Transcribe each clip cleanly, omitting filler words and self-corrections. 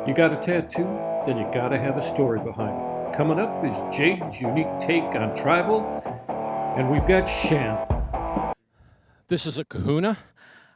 You got a tattoo? Then you gotta have a story behind it. Coming up is Jaden's unique take on tribal, and we've got Shan. This is a Kahuna.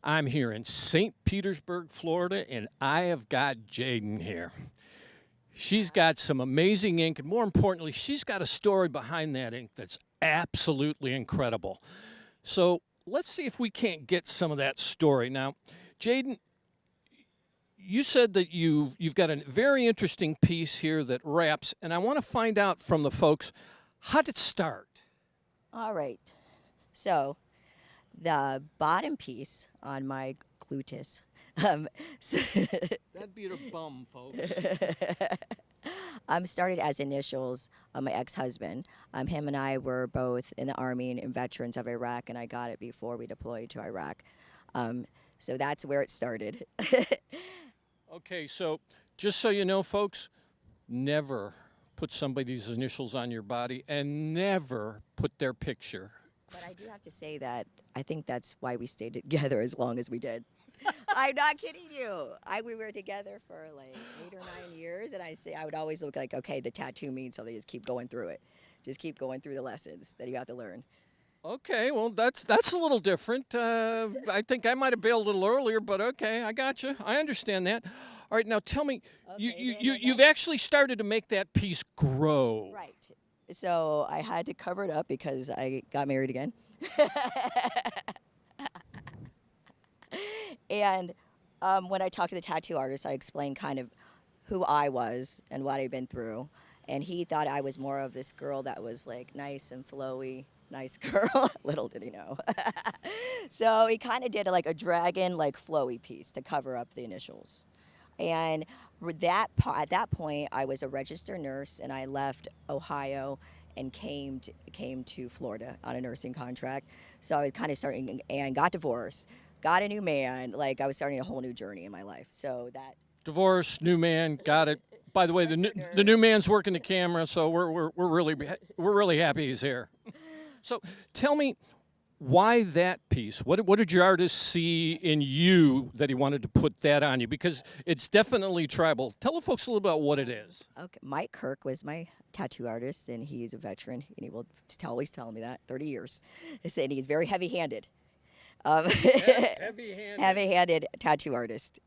I'm here in St. Petersburg, Florida, and I have got Jadon here. She's got some amazing ink, and more importantly, she's got a story behind that ink that's absolutely incredible. So let's see if we can't get some of that story. Now, Jadon, you said that you've got a very interesting piece here that wraps, and I want to find out from the folks, how did it start? All right. So the bottom piece on my gluteus. So That'd be her bum, folks. started as initials of my ex-husband. Him and I were both in the Army and veterans of Iraq, and I got it before we deployed to Iraq. So that's where it started. Okay, so just so you know, folks, never put somebody's initials on your body and never put their picture. But I do have to say that I think that's why we stayed together as long as we did. I'm not kidding you. We were together for like 8 or 9 years, and I would always look like, okay, the tattoo means something. Just keep going through it. Just keep going through the lessons that you have to learn. Okay, well, that's a little different. I think I might have bailed a little earlier, but okay, I got you. I understand that. All right, now tell me, you've actually started to make that piece grow. Right. So I had to cover it up because I got married again. And when I talked to the tattoo artist, I explained kind of who I was and what I'd been through. And he thought I was more of this girl that was like nice and flowy, nice girl. Little did he know. So he kind of did like a dragon, like flowy piece to cover up the initials. And at that point, I was a registered nurse, and I left Ohio and came to Florida on a nursing contract. So I was kind of starting and got divorced, got a new man. Like I was starting a whole new journey in my life. So that Divorce, new man, got it. By the way, the new man's working the camera, so we're really happy he's here. So tell me, why that piece? What did your artist see in you that he wanted to put that on you? Because it's definitely tribal. Tell the folks a little about what it is. Okay, Mike Kirk was my tattoo artist, and he's a veteran, and he will always tell me that 30 years. He said he's very heavy-handed. Heavy-handed. Heavy-handed tattoo artist.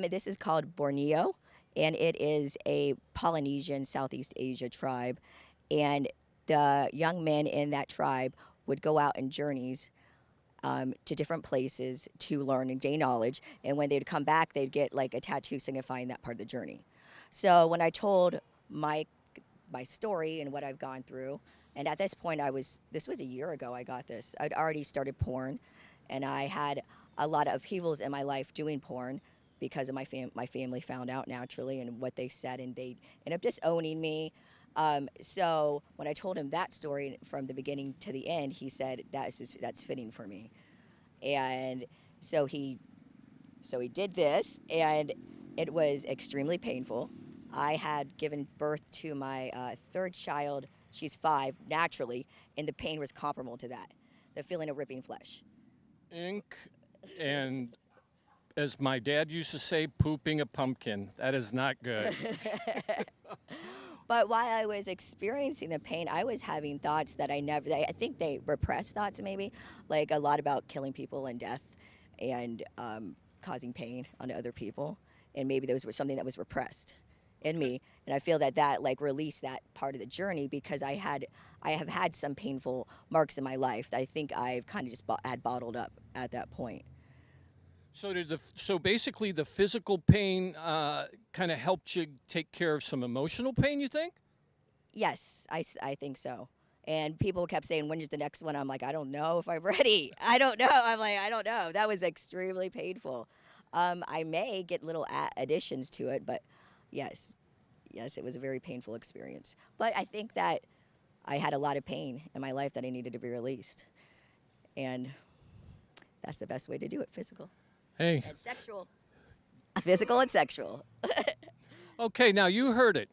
This is called Borneo, and it is a Polynesian Southeast Asia tribe, and the young men in that tribe would go out in journeys to different places to learn and gain knowledge. And when they'd come back, they'd get like a tattoo signifying that part of the journey. So when I told my story and what I've gone through, and at this point this was a year ago I got this. I'd already started porn, and I had a lot of upheavals in my life doing porn because of my family found out naturally and what they said, and they ended up disowning me. So when I told him that story from the beginning to the end, he said that's fitting for me, and so he did this, and it was extremely painful. I had given birth to my third child. She's 5 naturally, and the pain was comparable to that, the feeling of ripping flesh. Ink, and as my dad used to say, pooping a pumpkin. That is not good. But while I was experiencing the pain, I was having thoughts that I think they repressed thoughts maybe, like a lot about killing people and death and causing pain on other people. And maybe there was something that was repressed in me. And I feel that like released that part of the journey because I have had some painful marks in my life that I think I've kind of just had bottled up at that point. So basically, the physical pain kind of helped you take care of some emotional pain, you think? Yes, I think so. And people kept saying, when is the next one? I'm like, I don't know if I'm ready. I don't know. I'm like, I don't know. That was extremely painful. I may get little additions to it, but yes, it was a very painful experience. But I think that I had a lot of pain in my life that I needed to be released. And that's the best way to do it, physical. Hey. And sexual. Physical and sexual. Okay, now you heard it.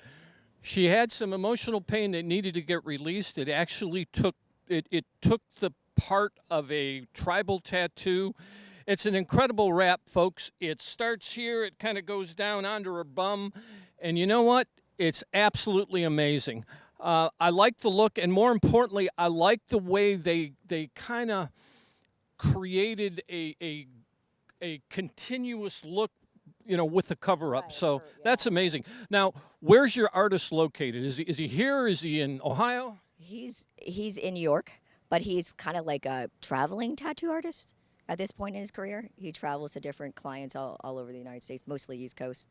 She had some emotional pain that needed to get released. It actually took the part of a tribal tattoo It's an incredible wrap, folks. It starts here, it kind of goes down onto her bum, and you know what? It's absolutely amazing. I like the look, and more importantly, I like the way they kind of created a continuous look, with the cover up. Right, So yeah. that's amazing. Now, where's your artist located? Is he here? Is he in Ohio? He's in New York, but he's kind of like a traveling tattoo artist at this point in his career. He travels to different clients all over the United States, mostly East Coast.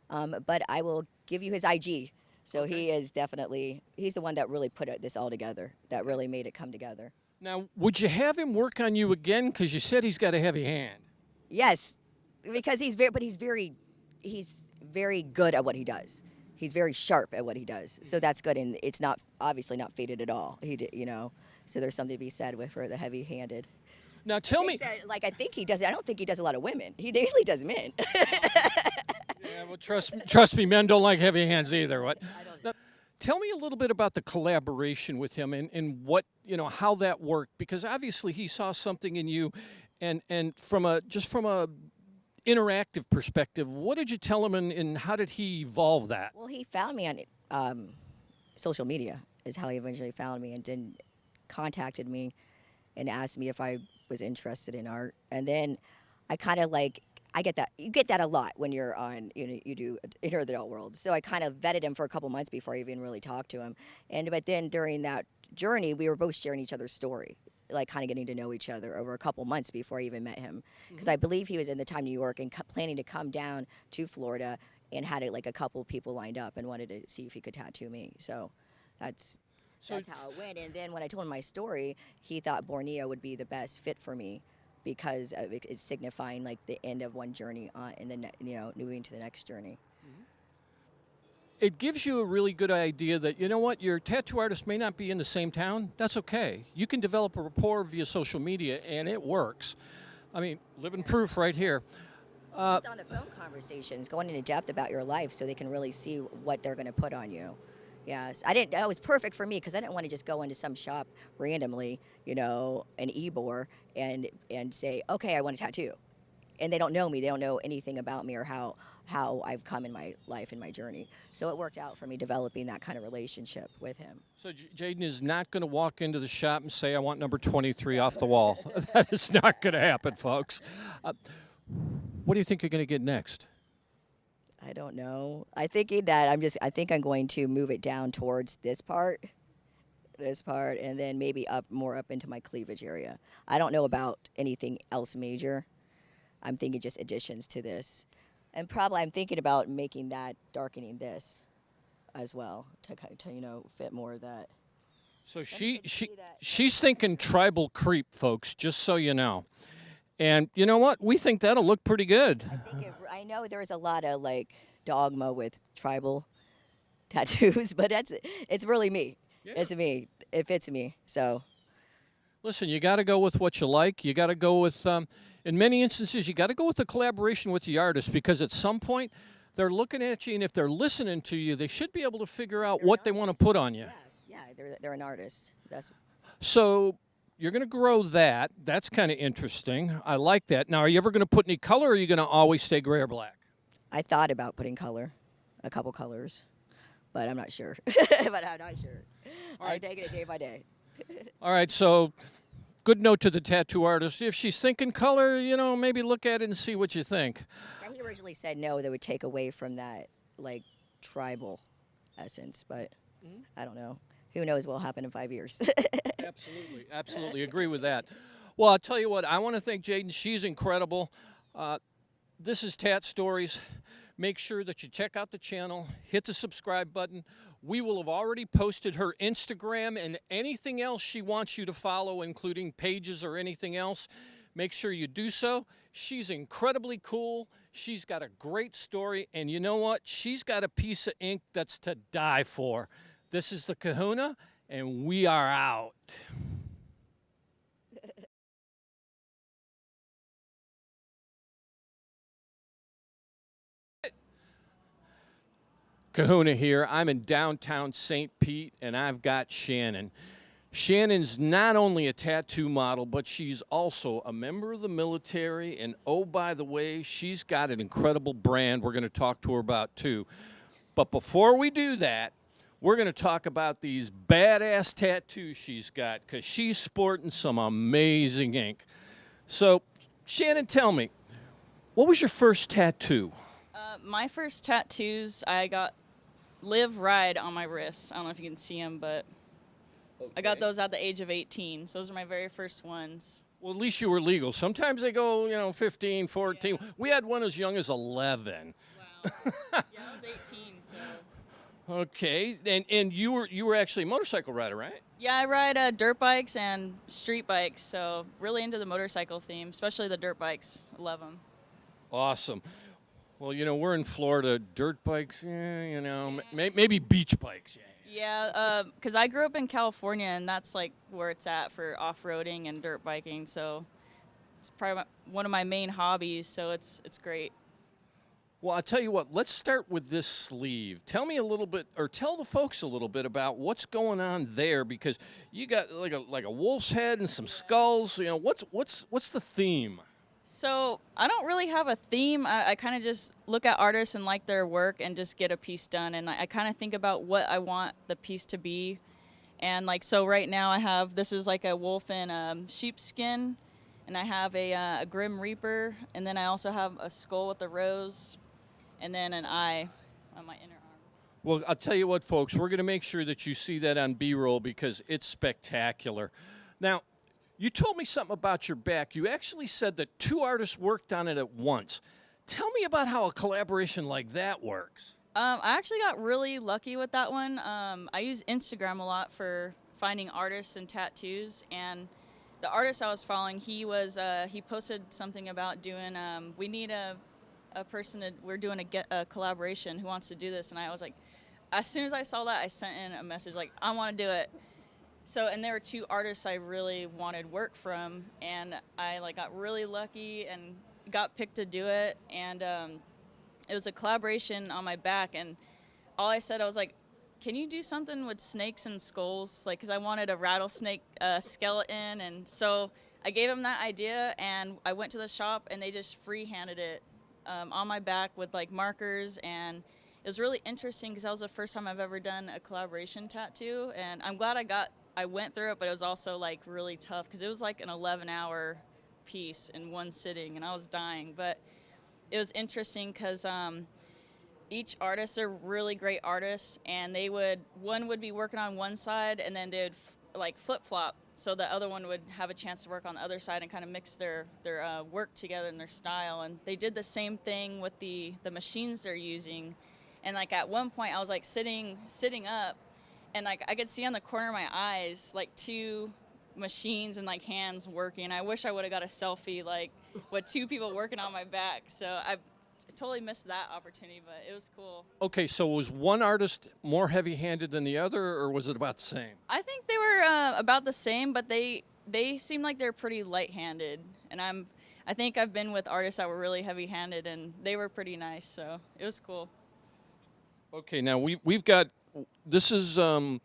But I will give you his IG. So he is definitely, he's the one that really put this all together, that really made it come together. Now, would you have him work on you again? Because you said he's got a heavy hand. Yes, because he's very good at what he does. He's very sharp at what he does. So that's good, and it's not obviously not faded at all. So there's something to be said for the heavy-handed. Now, tell me. I think he does. I don't think he does a lot of women. He daily does men. Yeah, well, trust me, men don't like heavy hands either. What? Now, tell me a little bit about the collaboration with him and what how that worked, because obviously he saw something in you, and from a interactive perspective, what did you tell him, and how did he evolve that? Well, he found me on social media is how he eventually found me, and then contacted me and asked me if I was interested in art. And then I kind of I get that. You get that a lot when you're on, you do Enter the Adult World. So I kind of vetted him for a couple months before I even really talked to him. But then during that journey, we were both sharing each other's story, like kind of getting to know each other over a couple months before I even met him. Because I believe he was in the time New York and planning to come down to Florida and had a couple people lined up and wanted to see if he could tattoo me. So that's how it went. And then when I told him my story, he thought Borneo would be the best fit for me, because it's signifying the end of one journey and then moving to the next journey. It gives you a really good idea that, your tattoo artist may not be in the same town. That's okay. You can develop a rapport via social media, and it works. I mean, living proof right here. Just on the phone conversations, going into depth about your life so they can really see what they're going to put on you. Yes, it was perfect for me because I didn't want to just go into some shop randomly, an Ybor, and say, okay, I want a tattoo. And they don't know me. They don't know anything about me or how I've come in my life and my journey. So it worked out for me developing that kind of relationship with him. So Jadon is not going to walk into the shop and say, I want number 23 off the wall. That is not going to happen, folks. What do you think you're going to get next? I don't know. I think I'm going to move it down towards this part, and then maybe more up into my cleavage area. I don't know about anything else major. I'm thinking just additions to this. And probably I'm thinking about darkening this as well to fit more of that. So she's thinking tribal creep, folks, just so you know. And you know what? We think that'll look pretty good. I know there's a lot of dogma with tribal tattoos, but it's really me. Yeah. It's me. It fits me. So listen, you got to go with what you like. You got to go with in many instances, you got to go with the collaboration with the artist, because at some point they're looking at you, and if they're listening to you, they should be able to figure out what they want to put on you. Yes, yeah, they're an artist. So you're going to grow that. That's kind of interesting. I like that. Now, are you ever going to put any color, or are you going to always stay gray or black? I thought about putting color, a couple colors, but I'm not sure. I'm taking it day by day. All right, so good note to the tattoo artist. If she's thinking color, maybe look at it and see what you think. Yeah, he originally said no, that would take away from that, tribal essence, but I don't know. Who knows what will happen in 5 years. Absolutely agree with that. Well, I'll tell you what, I want to thank Jadon. She's incredible. This is Tat-Stories. Make sure that you check out the channel, hit the subscribe button. We will have already posted her Instagram and anything else she wants you to follow, including pages or anything else. Make sure you do so. She's incredibly cool. She's got a great story, and you know what? She's got a piece of ink that's to die for. This is the Kahuna, and we are out. Kahuna here. I'm in downtown St. Pete, and I've got Shannon. Shannon's not only a tattoo model, but she's also a member of the military. And oh, by the way, she's got an incredible brand we're going to talk to her about too. But before we do that, we're going to talk about these badass tattoos she's got because she's sporting some amazing ink. So, Shannon, tell me, what was your first tattoo? My first tattoos, I got Live Ride on my wrist. I don't know if you can see them, but I got those at the age of 18. So those are my very first ones. Well, at least you were legal. Sometimes they go, 15, 14. Yeah. We had one as young as 11. Wow. Yeah, I was 18, so. Okay, and you were actually a motorcycle rider, right? Yeah, I ride dirt bikes and street bikes, so really into the motorcycle theme, especially the dirt bikes. I love them. Awesome. Well, we're in Florida. Dirt bikes, maybe beach bikes, yeah. Yeah, because I grew up in California, and that's like where it's at for off-roading and dirt biking. So it's probably one of my main hobbies. So it's great. Well, I'll tell you what. Let's start with this sleeve. Tell me a little bit, or tell the folks a little bit about what's going on there, because you got like a wolf's head and some skulls. What's the theme? So I don't really have a theme. I kind of just look at artists and like their work and just get a piece done. And I kind of think about what I want the piece to be. And so right now this is like a wolf in sheepskin, and I have a Grim Reaper, and then I also have a skull with a rose, and then an eye on my inner arm. Well, I'll tell you what, folks, we're going to make sure that you see that on B-roll because it's spectacular. Now, you told me something about your back. You actually said that two artists worked on it at once. Tell me about how a collaboration like that works. I actually got really lucky with that one. I use Instagram a lot for finding artists and tattoos, and the artist I was following, he posted something about doing, we need a person, we're doing a collaboration, who wants to do this? And I was like, as soon as I saw that, I sent in a message like, I want to do it. So, and there were two artists I really wanted work from, and I got really lucky and got picked to do it. And it was a collaboration on my back, and all I said, I was like, can you do something with snakes and skulls? Because I wanted a rattlesnake skeleton, and so I gave him that idea, and I went to the shop, and they just free-handed it on my back with markers, and it was really interesting because that was the first time I've ever done a collaboration tattoo, and I'm glad I went through it, but it was also really tough because it was an 11-hour piece in one sitting, and I was dying. But it was interesting because each artist are really great artists, and one would be working on one side, and then they would flip-flop, so the other one would have a chance to work on the other side and kind of mix their work together and their style. And they did the same thing with the machines they're using. And at one point I was sitting up, and I could see on the corner of my eyes two machines and hands working. I wish I would have got a selfie with two people working on my back. So I totally missed that opportunity, but it was cool. Okay, so was one artist more heavy-handed than the other, or was it about the same? I think they were about the same, but they seemed like they're pretty light-handed. And I think I've been with artists that were really heavy-handed, and they were pretty nice, so it was cool. Okay, now we've got, this is a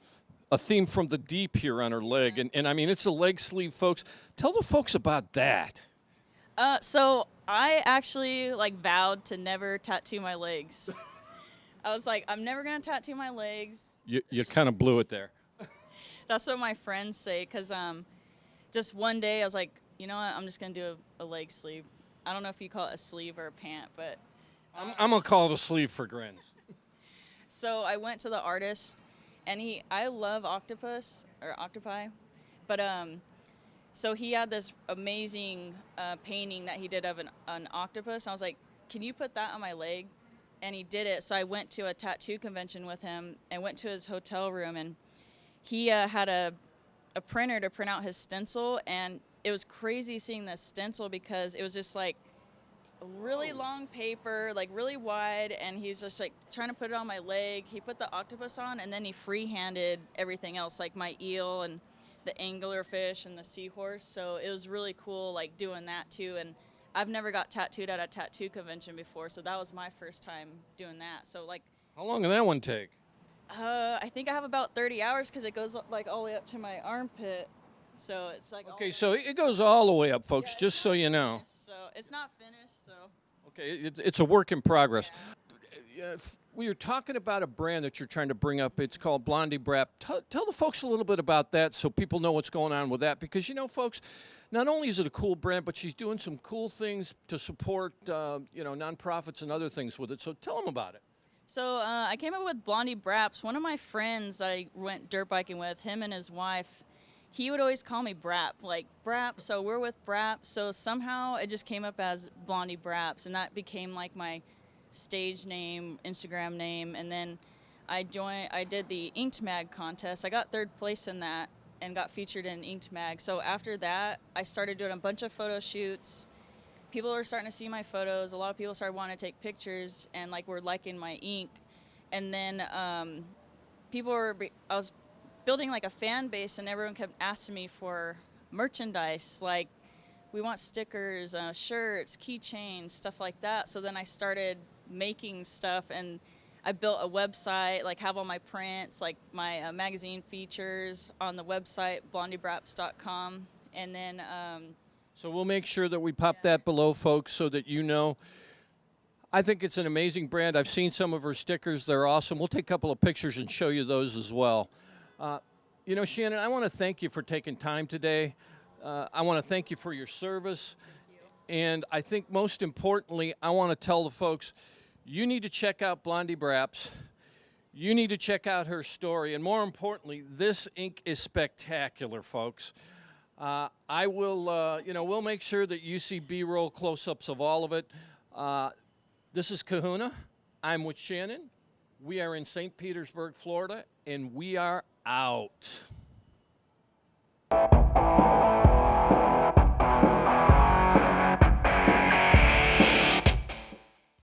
theme from the deep here on her leg, and I mean, it's a leg sleeve, folks. Tell the folks about that. So I actually vowed to never tattoo my legs. I was like, I'm never gonna tattoo my legs. You kind of blew it there. That's what my friends say, because just one day I was like, you know what, I'm just gonna do a leg sleeve. I don't know if you call it a sleeve or a pant, but I'm gonna call it a sleeve for grins. So I went to the artist, and I love octopi, but so he had this amazing painting that he did of an octopus. And I was like, can you put that on my leg? And he did it. So I went to a tattoo convention with him and went to his hotel room, and he had a printer to print out his stencil, and it was crazy seeing this stencil because it was just a really long paper, really wide, and he was just trying to put it on my leg. He put the octopus on, and then he free-handed everything else, my eel and the anglerfish and the seahorse. So it was really cool doing that too. And I've never got tattooed at a tattoo convention before, so that was my first time doing that. So how long did that one take? I think I have about 30 hours because it goes like all the way up to my armpit. So it's like Okay, so it goes all the way up, folks, it's just so not you know. finished, so it's not finished. So Okay, it's a work in progress. We were talking about a brand that you're trying to bring up. It's called Blondie Brap. Tell the folks a little bit about that so people know what's going on with that. Because, you know, folks, not only is it a cool brand, but she's doing some cool things to support, nonprofits and other things with it. So tell them about it. So I came up with Blondie Braps. One of my friends I went dirt biking with, him and his wife, he would always call me Brap, like Brap. So we're with Brap. So somehow it just came up as Blondie Braps, and that became like my stage name, Instagram name. And then I did the Inked Mag contest. I got third place in that and got featured in Inked Mag. So after that, I started doing a bunch of photo shoots. People were starting to see my photos. A lot of people started wanting to take pictures and like were liking my ink. And then I was building like a fan base, and everyone kept asking me for merchandise. Like, we want stickers, shirts, keychains, stuff like that. So then I started making stuff, and I built a website, like have all my prints, like my magazine features on the website, blondiebraps.com. And then So we'll make sure that we pop that below, folks, so that you know. I think it's an amazing brand. I've seen some of her stickers. They're awesome. We'll take a couple of pictures and show you those as well. Shannon, I want to thank you for taking time today. I want to thank you for your service. And I think most importantly, I want to tell the folks, you need to check out Blondie Braps. You need to check out her story. And more importantly, this ink is spectacular, folks. We'll make sure that you see B-roll close-ups of all of it. This is Kahuna. I'm with Shannon. We are in St. Petersburg, Florida, and we are out.